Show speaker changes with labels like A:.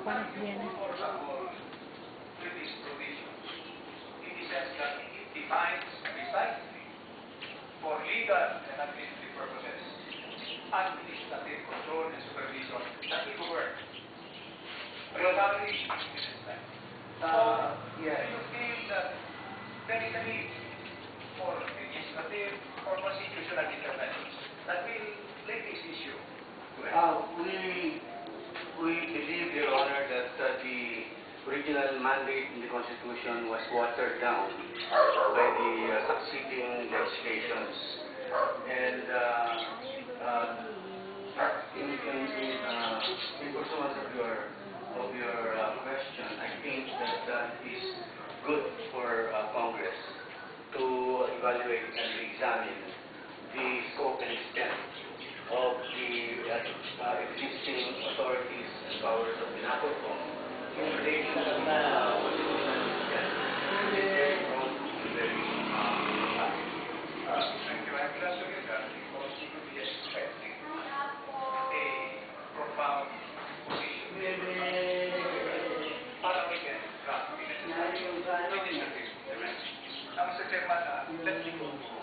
A: Panas yan.
B: Enforceable with these provisions in the sense that it defines precisely for legal and administrative purposes administrative control and supervision that will work primarily in business time.
C: Yes.
B: Do you feel that there is a need for legislative or constitutional interventions that will make this issue to end?
C: We believe, Your Honor, that the original mandate in the Constitution was watered down by the succeeding legislations. And in pursuance of your question, I think that is good for Congress to evaluate and examine the scope and extent of the existing authorities and powers of the NATOCOM in relation to constitutional extent. It is very broad and very
B: Thank you. I'm glad to hear that because we could be expecting a profound position. Para we can draft the necessary legislative interventions. Now, Mr. Chairman, let me go to